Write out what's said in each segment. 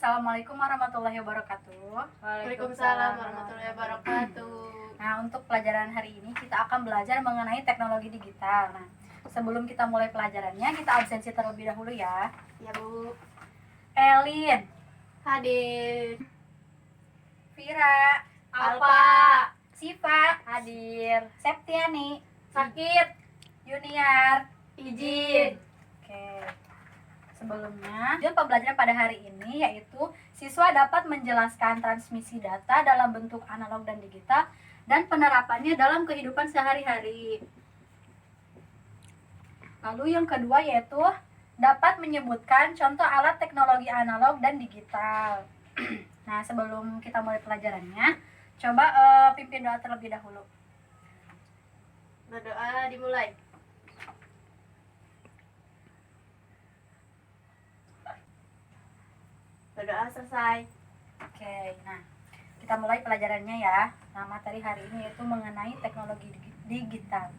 Assalamualaikum warahmatullahi wabarakatuh. Waalaikumsalam warahmatullahi wabarakatuh. Nah, untuk pelajaran hari ini kita akan belajar mengenai teknologi digital. Nah, sebelum kita mulai pelajarannya, kita absensi terlebih dahulu ya. Ya Bu, Elin, hadir. Vira, Alfa, Siva, hadir. Septiani, Sakit, Junior. izin. Oke. Sebelumnya, tujuan pembelajaran pada hari ini yaitu siswa dapat menjelaskan transmisi data dalam bentuk analog dan digital dan penerapannya dalam kehidupan sehari-hari. Lalu yang kedua yaitu dapat menyebutkan contoh alat teknologi analog dan digital. Nah, sebelum kita mulai pelajarannya, coba pimpin doa terlebih dahulu. Berdoa dimulai. Berdoa selesai. Oke, nah kita mulai pelajarannya ya. Nah, materi hari ini yaitu mengenai teknologi digital.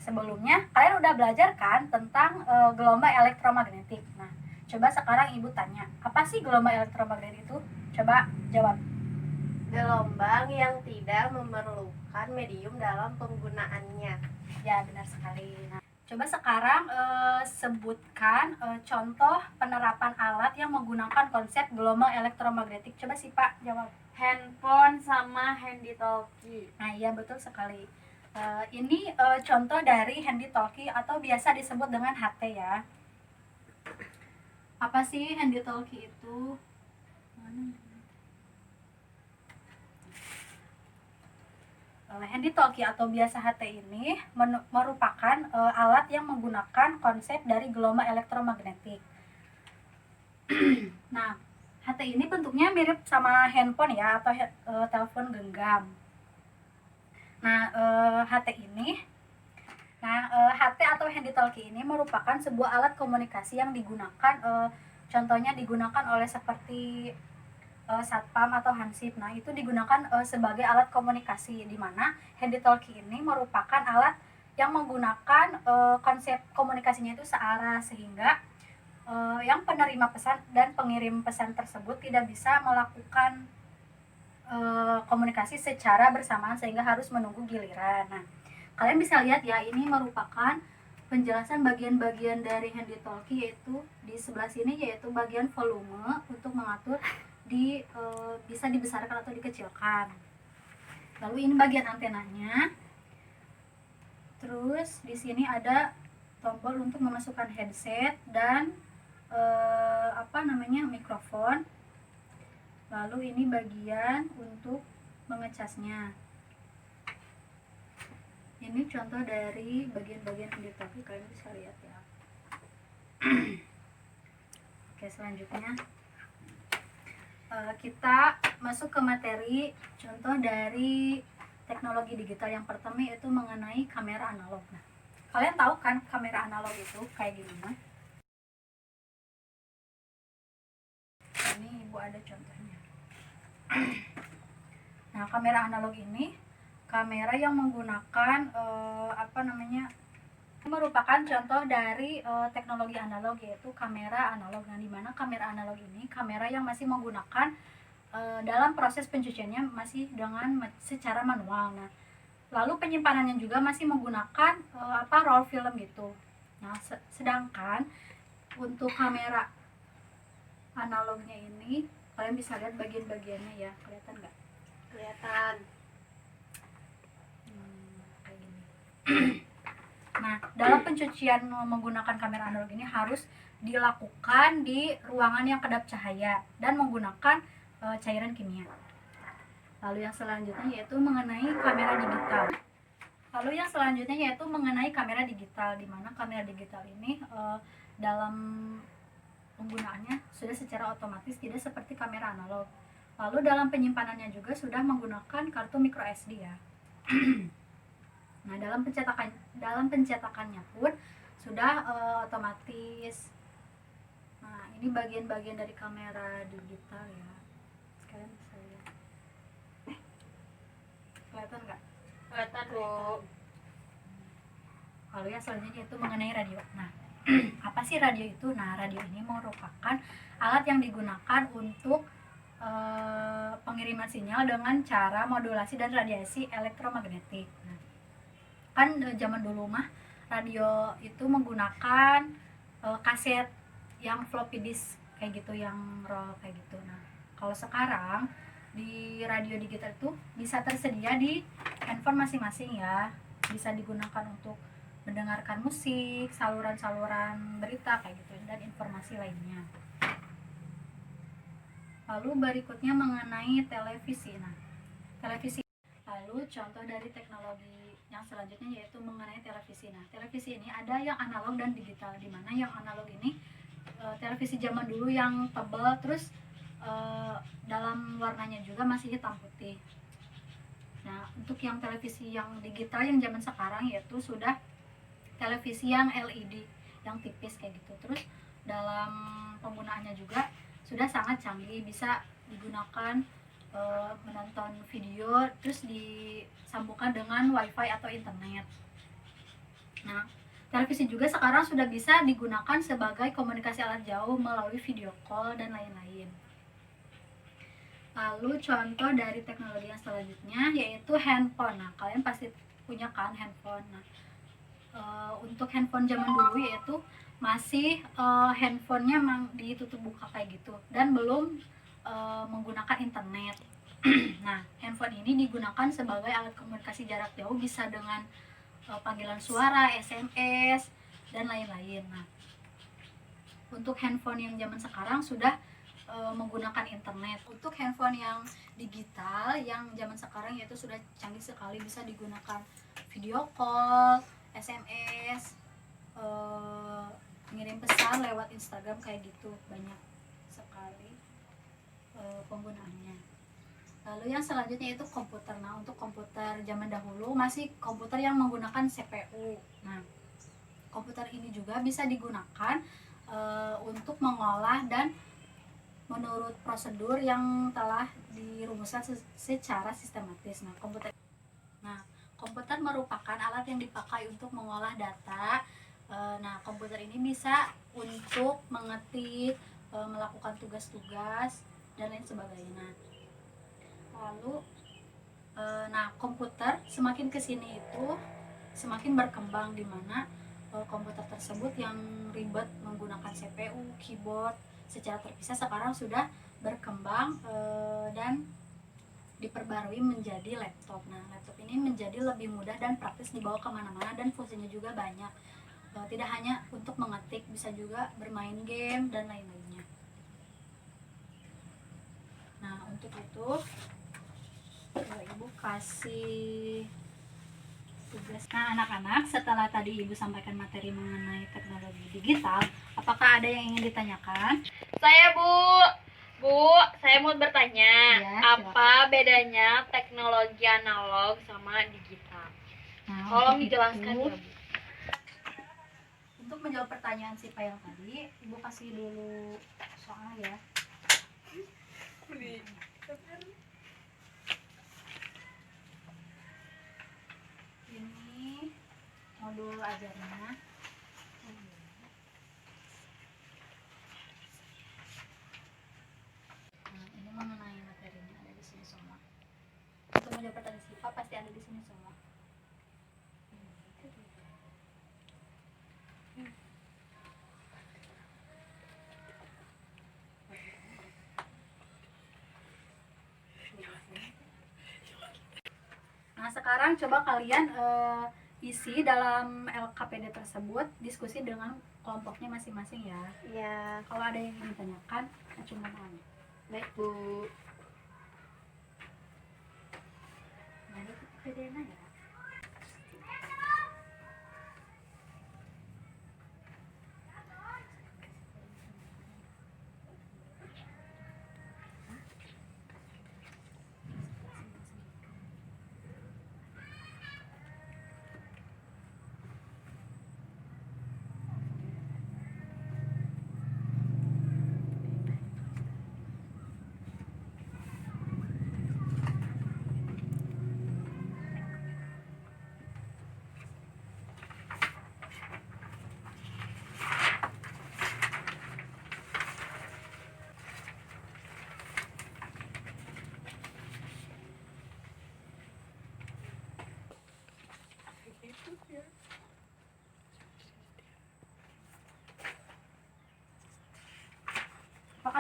Sebelumnya kalian udah belajar kan tentang gelombang elektromagnetik. Nah, coba sekarang ibu tanya, apa sih gelombang elektromagnetik itu? Coba jawab. Gelombang yang tidak memerlukan medium dalam penggunaannya. Ya, benar sekali. Nah, coba sekarang sebutkan contoh penerapan alat yang menggunakan konsep gelombang elektromagnetik. Coba sih Pak jawab. Handphone sama handy talkie. Nah, iya betul sekali. Ini contoh dari handy talkie atau biasa disebut dengan HT ya. Apa sih handy talkie itu? Handy talkie atau biasa HT ini merupakan alat yang menggunakan konsep dari gelombang elektromagnetik. Nah, HT ini bentuknya mirip sama handphone ya atau telepon genggam. Nah, HT atau handy talkie ini merupakan sebuah alat komunikasi yang digunakan, contohnya digunakan oleh seperti satpam atau hansip. Nah, itu digunakan sebagai alat komunikasi, di mana handy talkie ini merupakan alat yang menggunakan konsep komunikasinya itu searah, sehingga yang penerima pesan dan pengirim pesan tersebut tidak bisa melakukan komunikasi secara bersamaan sehingga harus menunggu giliran. Nah, kalian bisa lihat ya, ini merupakan penjelasan bagian-bagian dari handy talkie, yaitu di sebelah sini yaitu bagian volume untuk mengatur bisa dibesarkan atau dikecilkan. Lalu ini bagian antenanya. Terus di sini ada tombol untuk memasukkan headset dan mikrofon. Lalu ini bagian untuk mengecasnya. Ini contoh dari bagian-bagian handy talkie, kalian bisa lihat ya. Oke, selanjutnya kita masuk ke materi contoh dari teknologi digital. Yang pertama yaitu mengenai kamera analog. Nah, kalian tahu kan kamera analog itu kayak gimana? Ini ibu ada contohnya. Nah, kamera analog ini kamera yang menggunakan merupakan contoh dari teknologi analog, yaitu kamera analog. Nah, di mana kamera analog ini kamera yang masih menggunakan dalam proses pencuciannya masih dengan secara manual. Nah, lalu penyimpanannya juga masih menggunakan roll film gitu. Nah, sedangkan untuk kamera analognya ini kalian bisa lihat bagian-bagiannya ya, kelihatan nggak? Kelihatan. Kayak gini. Nah, dalam pencucian menggunakan kamera analog ini harus dilakukan di ruangan yang kedap cahaya dan menggunakan cairan kimia. Lalu yang selanjutnya yaitu mengenai kamera digital. Di mana kamera digital ini dalam penggunaannya sudah secara otomatis, tidak seperti kamera analog. Lalu dalam penyimpanannya juga sudah menggunakan kartu micro SD ya. Nah, dalam pencetakannya pun sudah otomatis. Nah, ini bagian-bagian dari kamera digital ya. Sekalian bisa lihat. Kelihatan nggak? Kelihatan Bu. Lalu yang selanjutnya itu mengenai radio. Nah, Apa sih radio itu? Nah, radio ini merupakan alat yang digunakan untuk pengiriman sinyal dengan cara modulasi dan radiasi elektromagnetik. Nah, kan zaman dulu mah radio itu menggunakan kaset yang floppy disk kayak gitu, yang roll kayak gitu. Nah, kalau sekarang di radio digital itu bisa tersedia di handphone masing-masing ya, bisa digunakan untuk mendengarkan musik, saluran-saluran berita kayak gitu, dan informasi lainnya. Lalu berikutnya mengenai televisi. Nah, televisi. Lalu contoh dari teknologi yang selanjutnya yaitu mengenai televisi. Nah, televisi ini ada yang analog dan digital, di mana yang analog ini televisi zaman dulu yang tebal, terus dalam warnanya juga masih hitam putih. Nah, untuk yang televisi yang digital yang zaman sekarang yaitu sudah televisi yang LED yang tipis kayak gitu. Terus dalam penggunaannya juga sudah sangat canggih, bisa digunakan menonton video terus disambungkan dengan wifi atau internet. Nah, televisi juga sekarang sudah bisa digunakan sebagai komunikasi alat jauh melalui video call dan lain-lain. Lalu contoh dari teknologi yang selanjutnya yaitu handphone. Nah, kalian pasti punya kan handphone. Nah, untuk handphone zaman dulu yaitu masih handphonenya ditutup buka kayak gitu dan belum menggunakan internet. Nah, handphone ini digunakan sebagai alat komunikasi jarak jauh, bisa dengan panggilan suara, SMS, dan lain-lain. Nah, untuk handphone yang zaman sekarang sudah menggunakan internet. Untuk handphone yang digital yang zaman sekarang yaitu sudah canggih sekali, bisa digunakan video call, SMS, ngirim pesan lewat Instagram kayak gitu, banyak sekali penggunaannya. Lalu yang selanjutnya itu komputer. Nah, untuk komputer zaman dahulu masih komputer yang menggunakan CPU. Nah, komputer ini juga bisa digunakan untuk mengolah dan menurut prosedur yang telah dirumuskan secara sistematis. Komputer merupakan alat yang dipakai untuk mengolah data. Nah, komputer ini bisa untuk mengetik, melakukan tugas-tugas dan lain sebagainya. Lalu komputer semakin kesini itu semakin berkembang, di mana komputer tersebut yang ribet menggunakan CPU, keyboard secara terpisah sekarang sudah berkembang dan diperbarui menjadi laptop. Nah, laptop ini menjadi lebih mudah dan praktis dibawa kemana-mana dan fungsinya juga banyak. Tidak hanya untuk mengetik, bisa juga bermain game dan lain-lainnya. Nah, untuk itu Ibu kasih tugas. Nah, anak-anak, setelah tadi Ibu sampaikan materi mengenai teknologi digital, apakah ada yang ingin ditanyakan? Saya Bu, saya mau bertanya, Ya, apa bedanya teknologi analog sama digital? Nah, Tolong untuk dijelaskan itu, ya, Bu. Untuk menjawab pertanyaan si Pak yang tadi, Ibu kasih dulu soal ya. Ini modul ajarnya. Nah, ini mengenai materinya ada di sini semua. Untuk menjawab pertanyaan si Pak pasti ada di sini semua. Nah, sekarang coba kalian isi dalam LKPD tersebut, diskusi dengan kelompoknya masing-masing ya. Iya. Kalau ada yang ingin ditanyakan, cuma tanya. Baik, Bu. Nah, itu PDN ya.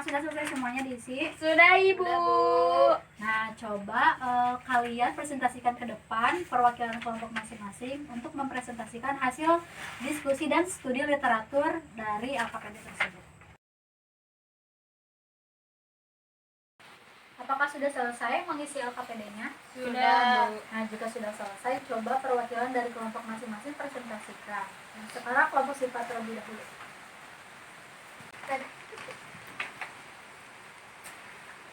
sudah selesai semuanya diisi? Sudah, Ibu. Udah, Bu. Nah, coba kalian presentasikan ke depan perwakilan kelompok masing-masing untuk mempresentasikan hasil diskusi dan studi literatur dari LKPD tersebut. Apakah sudah selesai mengisi LKPD-nya? Sudah. Nah, jika sudah selesai, coba perwakilan dari kelompok masing-masing presentasikan. Nah, sekarang kelompok sifat terlebih dahulu.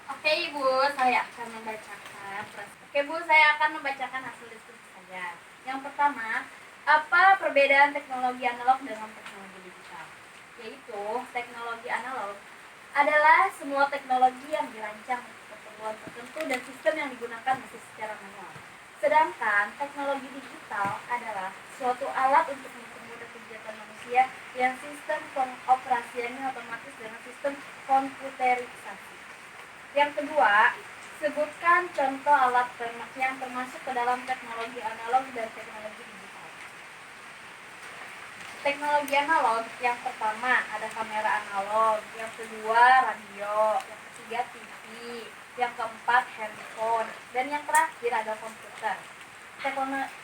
Oke, Ibu, saya akan membacakan. Oke, Bu, saya akan membacakan hasil diskusi saya. Yang pertama, apa perbedaan teknologi analog dengan teknologi digital? Yaitu, teknologi analog adalah semua teknologi yang dirancang untuk keperluan tertentu dan sistem yang digunakan masih secara manual. Sedangkan teknologi digital adalah suatu alat untuk mempermudah kegiatan manusia yang sistem pengoperasiannya otomatis dengan sistem komputerisasi. Yang kedua, sebutkan contoh alat yang termasuk ke dalam teknologi analog dan teknologi digital. Teknologi analog yang pertama ada kamera analog, yang kedua radio, yang ketiga TV, yang keempat handphone, dan yang terakhir ada komputer.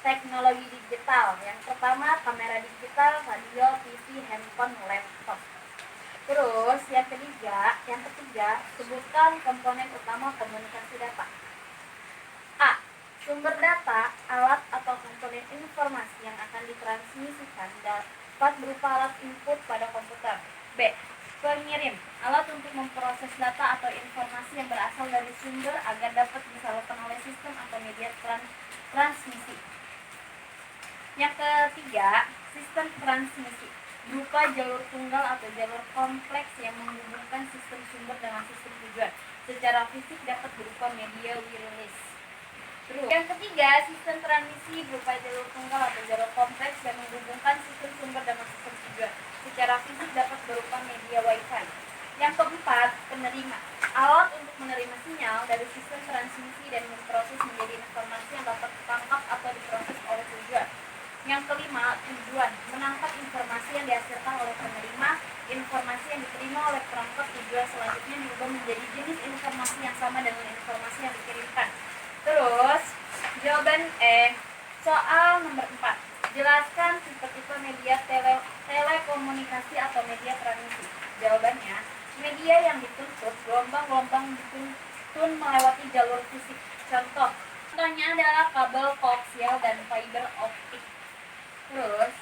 Teknologi digital yang pertama kamera digital, radio, TV, handphone, laptop. Terus yang ketiga, sebutkan komponen utama komunikasi data. A. Sumber data, alat atau komponen informasi yang akan ditransmisikan dapat berupa alat input pada komputer. B. Pengirim, alat untuk memproses data atau informasi yang berasal dari sumber agar dapat disalurkan oleh sistem atau media transmisi. Yang ketiga, sistem transmisi berupa jalur tunggal atau jalur kompleks yang menghubungkan sistem sumber dengan sistem tujuan. Secara fisik dapat berupa media wireless. Terus, yang ketiga, sistem transmisi berupa jalur tunggal atau jalur kompleks yang menghubungkan sistem sumber dengan sistem tujuan. Secara fisik dapat berupa media Wi-Fi. Yang keempat, penerima, alat untuk menerima sinyal dari sistem transmisi dan memproses menjadi informasi yang dapat ditangkap atau diproses oleh tujuan. Yang kelima, tujuan, menangkap informasi yang dihasilkan oleh penerima, informasi yang diterima oleh perangkat tujuan selanjutnya diubah menjadi jenis informasi yang sama dengan informasi yang dikirimkan. Terus, jawaban E, soal nomor 4. Jelaskan tipe-tipe media telekomunikasi atau media transmisi. Jawabannya, media yang dituntut gelombang-gelombang dituntun melewati jalur fisik. Contohnya adalah kabel koaksial dan fiber optik. Terus,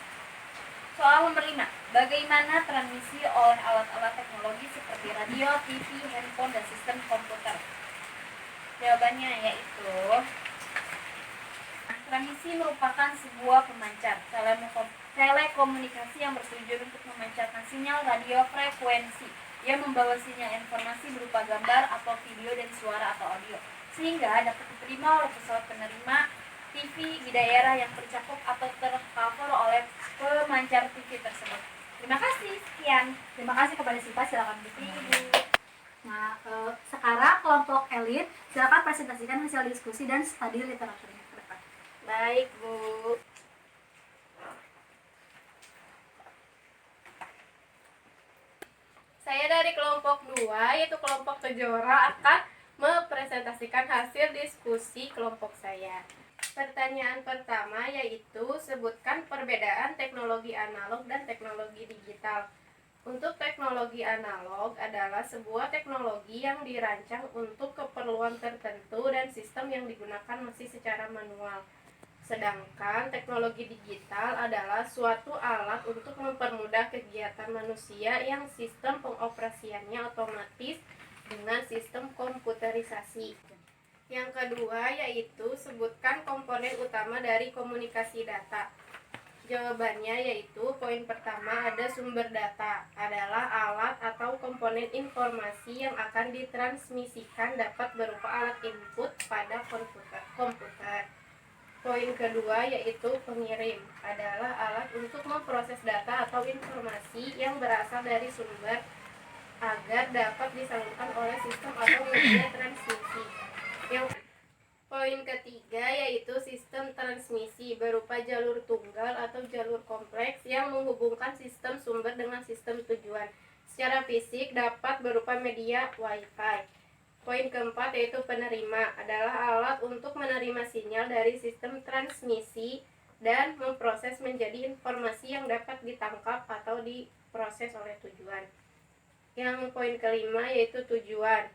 soal nomor 5. Bagaimana transmisi oleh alat-alat teknologi seperti radio, TV, handphone, dan sistem komputer? Jawabannya yaitu transmisi merupakan sebuah pemancar telekomunikasi yang bertujuan untuk memancarkan sinyal radio frekuensi yang membawa sinyal informasi berupa gambar atau video dan suara atau audio sehingga dapat diterima oleh pesawat penerima TV di daerah yang tercakup atau tercover oleh pemancar TV tersebut. Terima kasih. Sekian. Terima kasih kepada Sipa, silakan Ibu. Nah, sekarang kelompok elit, silakan presentasikan hasil diskusi dan studi literaturnya ke depan. Baik, Bu. Saya dari kelompok 2, yaitu kelompok Kejora, akan mempresentasikan hasil diskusi kelompok saya. Pertanyaan pertama yaitu sebutkan perbedaan teknologi analog dan teknologi digital. Untuk teknologi analog adalah sebuah teknologi yang dirancang untuk keperluan tertentu dan sistem yang digunakan masih secara manual. Sedangkan teknologi digital adalah suatu alat untuk mempermudah kegiatan manusia yang sistem pengoperasiannya otomatis dengan sistem komputerisasi. Yang kedua yaitu sebutkan komponen utama dari komunikasi data. Jawabannya yaitu poin pertama ada sumber data adalah alat atau komponen informasi yang akan ditransmisikan dapat berupa alat input pada komputer. Poin kedua yaitu pengirim adalah alat untuk memproses data atau informasi yang berasal dari sumber agar dapat disalurkan oleh sistem atau media transmisi. Yang poin ketiga yaitu sistem transmisi berupa jalur tunggal atau jalur kompleks yang menghubungkan sistem sumber dengan sistem tujuan secara fisik dapat berupa media Wi-Fi. Poin keempat yaitu penerima adalah alat untuk menerima sinyal dari sistem transmisi dan memproses menjadi informasi yang dapat ditangkap atau diproses oleh tujuan. Yang poin kelima yaitu tujuan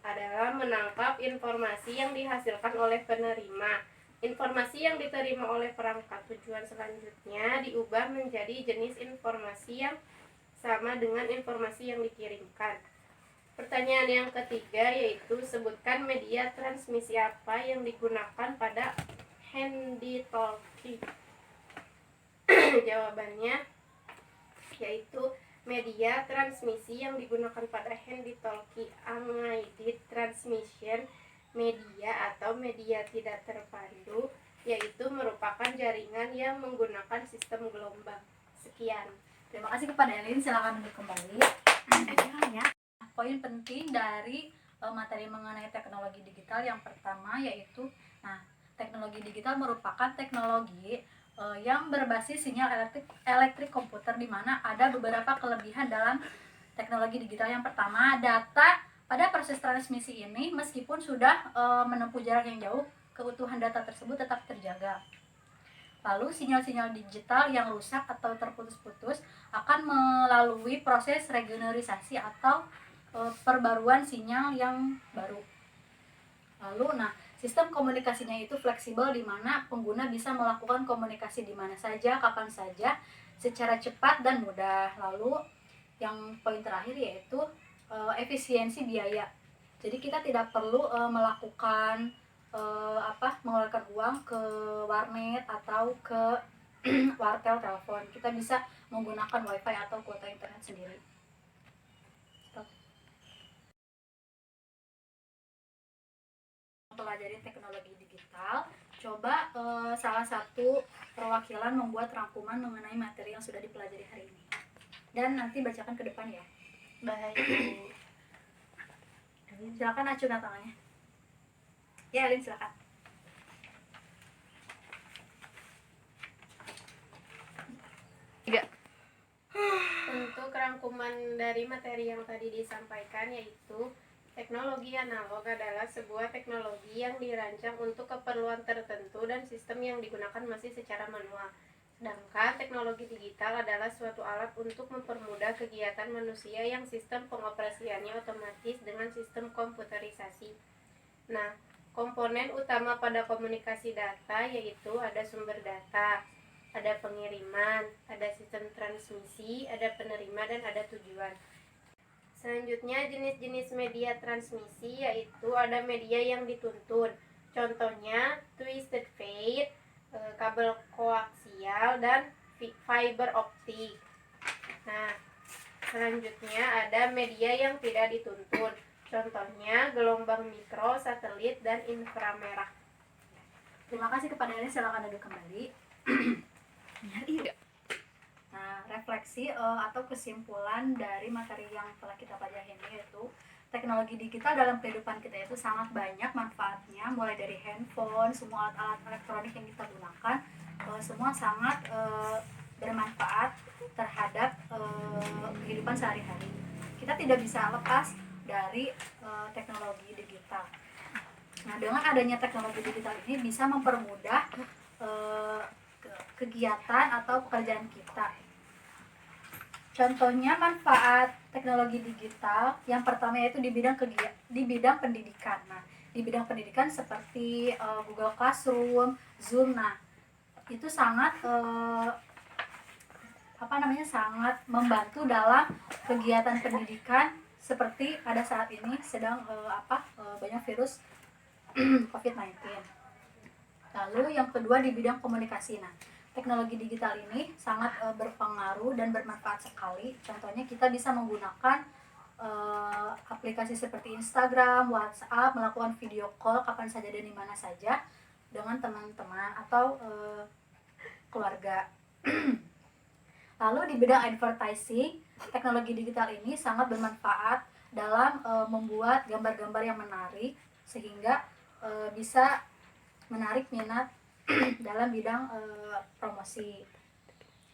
adalah menangkap informasi yang dihasilkan oleh penerima. Informasi yang diterima oleh perangkat tujuan selanjutnya diubah menjadi jenis informasi yang sama dengan informasi yang dikirimkan. Pertanyaan yang ketiga yaitu sebutkan media transmisi apa yang digunakan pada handy-talkie. Jawabannya yaitu media transmisi yang digunakan pada handy-talkie unguided transmission media atau media tidak terpandu, yaitu merupakan jaringan yang menggunakan sistem gelombang. Sekian. Terima kasih kepada Elin, silakan duduk kembali. Poin penting dari materi mengenai teknologi digital yang pertama yaitu, teknologi digital merupakan teknologi yang berbasis sinyal elektrik komputer, di mana ada beberapa kelebihan dalam teknologi digital. Yang pertama, data pada proses transmisi ini meskipun sudah menempuh jarak yang jauh, keutuhan data tersebut tetap terjaga. Lalu sinyal-sinyal digital yang rusak atau terputus-putus akan melalui proses regenerasi atau perbaruan sinyal yang baru. Lalu sistem komunikasinya itu fleksibel, di mana pengguna bisa melakukan komunikasi di mana saja, kapan saja, secara cepat dan mudah. Lalu yang poin terakhir yaitu efisiensi biaya. Jadi kita tidak perlu mengeluarkan uang ke warnet atau ke wartel telepon. Kita bisa menggunakan wifi atau kuota internet sendiri. Pelajari teknologi digital, coba salah satu perwakilan membuat rangkuman mengenai materi yang sudah dipelajari hari ini, dan nanti bacakan ke depan ya. Baik. Silakan acungkan tangannya. Ya, Elin, silakan. Untuk rangkuman dari materi yang tadi disampaikan yaitu teknologi analog adalah sebuah teknologi yang dirancang untuk keperluan tertentu dan sistem yang digunakan masih secara manual. Sedangkan teknologi digital adalah suatu alat untuk mempermudah kegiatan manusia yang sistem pengoperasiannya otomatis dengan sistem komputerisasi. Komponen utama pada komunikasi data yaitu ada sumber data, ada pengiriman, ada sistem transmisi, ada penerima, dan ada tujuan. Selanjutnya, jenis-jenis media transmisi yaitu ada media yang dituntun. Contohnya twisted pair, kabel koaksial, dan fiber optik. Selanjutnya ada media yang tidak dituntun. Contohnya gelombang mikro, satelit, dan inframerah. Terima kasih kepada Elin, silakan duduk kembali. Refleksi atau kesimpulan dari materi yang telah kita pelajari ini yaitu teknologi digital dalam kehidupan kita itu sangat banyak manfaatnya, mulai dari handphone, semua alat-alat elektronik yang kita gunakan, semua sangat bermanfaat terhadap kehidupan sehari-hari. Kita tidak bisa lepas dari teknologi digital. Dengan adanya teknologi digital ini bisa mempermudah kegiatan atau pekerjaan kita. Contohnya manfaat teknologi digital yang pertama yaitu di bidang pendidikan. Di bidang pendidikan seperti Google Classroom, Zoom, itu sangat sangat membantu dalam kegiatan pendidikan, seperti pada saat ini sedang banyak virus COVID-19. Lalu yang kedua di bidang komunikasi. Teknologi digital ini sangat berpengaruh dan bermanfaat sekali. Contohnya kita bisa menggunakan aplikasi seperti Instagram, WhatsApp, melakukan video call kapan saja dan di mana saja dengan teman-teman atau keluarga. Lalu di bidang advertising, teknologi digital ini sangat bermanfaat dalam membuat gambar-gambar yang menarik sehingga bisa menarik minat dalam bidang promosi.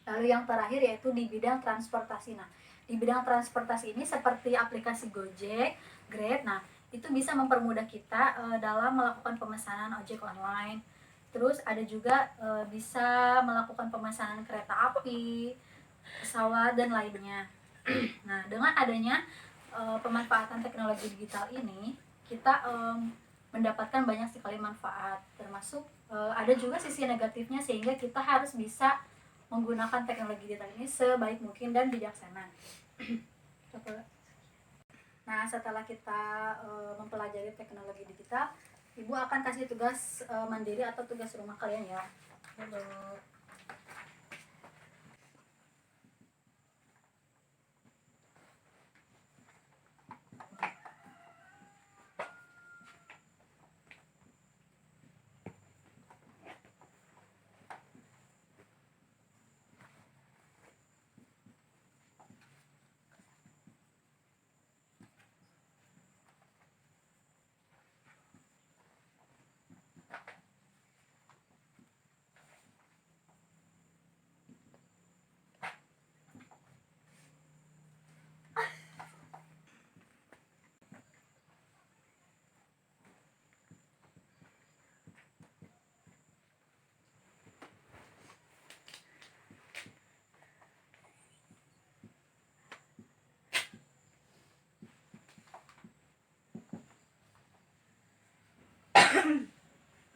Lalu yang terakhir yaitu di bidang transportasi. di bidang transportasi ini seperti aplikasi Gojek, Grab. Nah, itu bisa mempermudah kita dalam melakukan pemesanan ojek online. Terus ada juga bisa melakukan pemesanan kereta api, pesawat dan lainnya. Nah, dengan adanya pemanfaatan teknologi digital ini, kita mendapatkan banyak sekali manfaat, termasuk ada juga sisi negatifnya, sehingga kita harus bisa menggunakan teknologi digital ini sebaik mungkin dan bijaksana. Nah, setelah kita mempelajari teknologi digital, Ibu akan kasih tugas mandiri atau tugas rumah kalian ya.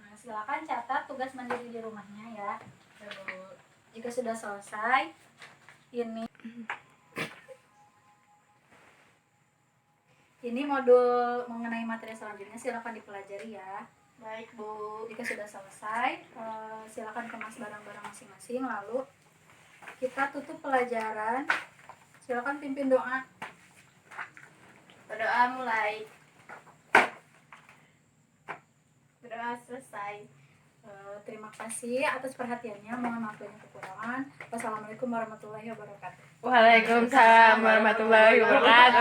Nah, silakan catat tugas mandiri di rumahnya ya. Jika sudah selesai, ini modul mengenai materi selanjutnya silakan dipelajari ya. Baik, Bu. Jika sudah selesai, silakan kemas barang-barang masing-masing, lalu kita tutup pelajaran. Silakan pimpin doa. Berdoa mulai. Berdoa selesai. Terima kasih atas perhatiannya. Mohon maaf banyak kekurangan. Wassalamualaikum warahmatullahi wabarakatuh. Waalaikumsalam warahmatullahi wabarakatuh.